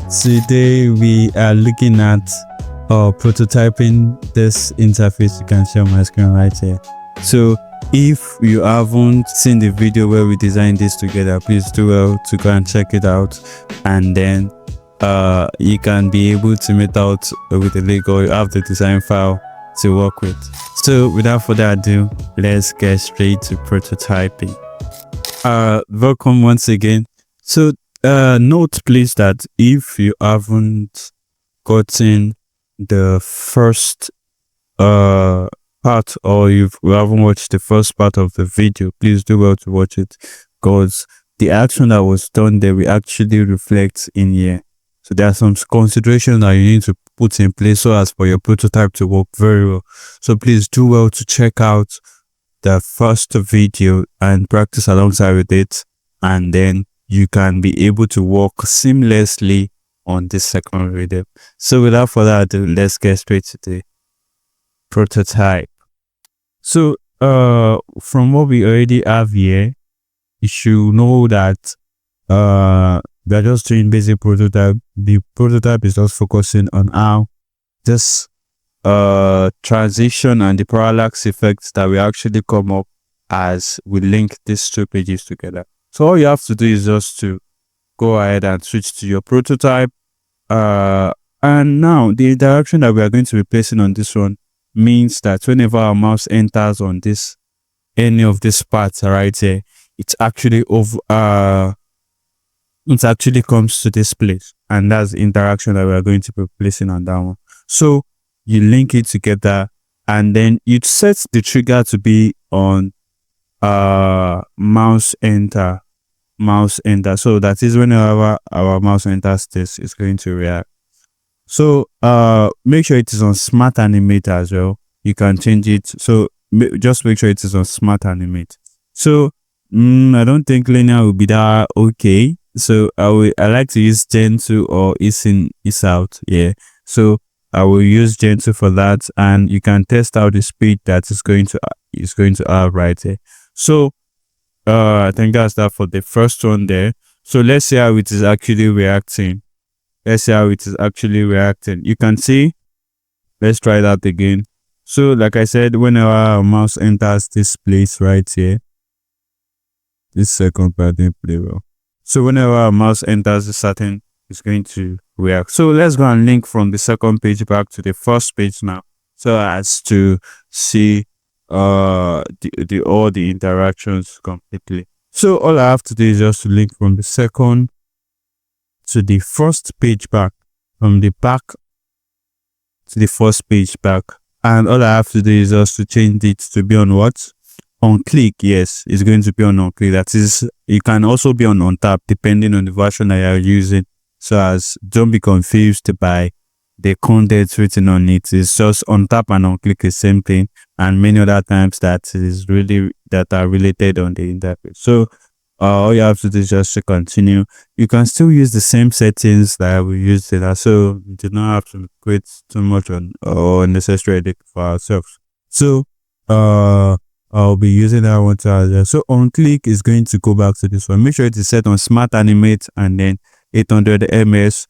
Today we are looking at prototyping this interface. You can see on my screen right here. So if you haven't seen the video where we designed this together, please do well to go and check it out, and then you can be able to meet out with the link, or you have the design file to work with. So without further ado, let's get straight to prototyping. Welcome once again. So note please that if you haven't gotten the first part, or you haven't watched the first part of the video, please do well to watch it, because the action that was done there will actually reflect in here. So there are some considerations that you need to put in place so as for your prototype to work very well. So please do well to check out the first video and practice alongside with it, and then you can be able to work seamlessly on this second video. So without further ado, let's get straight to the prototype. So from what we already have here, you should know that we are just doing basic prototype. The prototype is just focusing on how this transition and the parallax effects that we actually come up as we link these two pages together. So all you have to do is just to go ahead and switch to your prototype. And now the interaction that we are going to be placing on this one means that whenever our mouse enters on this, any of these parts right here, it actually comes to this place, and that's the interaction that we are going to be placing on that one. So you link it together, and then you set the trigger to be on mouse enter. So that is whenever our mouse enters this, it's going to react. So make sure it is on smart animate as well. You can change it, so just make sure it is on smart animate. So I don't think linear will be that okay. So I like to use Gen 2 or is in is out. Yeah, so I will use Gen 2 for that, and you can test out the speed that is going to have right here. So I think that's that for the first one there. So let's see how it is actually reacting. You can see, let's try that again. So like I said, whenever our mouse enters this place right here, this second part didn't play well. So whenever our mouse enters a certain, it's going to react. So let's go and link from the second page back to the first page now, so as to see all the interactions completely. So all I have to do is just to link from the second to the first page back, from the back to the first page back, and all I have to do is just to change it to be on what? On click. Yes, it's going to be on click. That is, you can also be on tap depending on the version that you are using, so as don't be confused by the content written on it. It's just on tap and on click, the same thing, and many other times that are related on the interface. So all you have to do is just to continue. You can still use the same settings that we used there, so you do not have to create too much or unnecessary edit for ourselves. So I'll be using that one to adjust. So on click is going to go back to this one. Make sure it is set on smart animate, and then 800 ms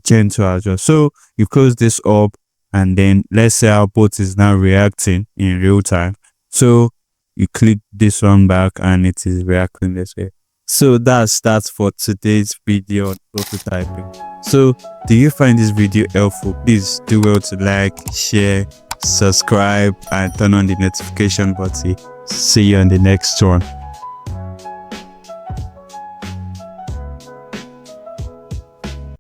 Gen 2 as well. So you close this up, and then let's say our bot is now reacting in real time. So you click this one back, and it is reacting this way. So that's for today's video on prototyping. So do you find this video helpful? Please do well to like, share, subscribe, and turn on the notification button. See you on the next one.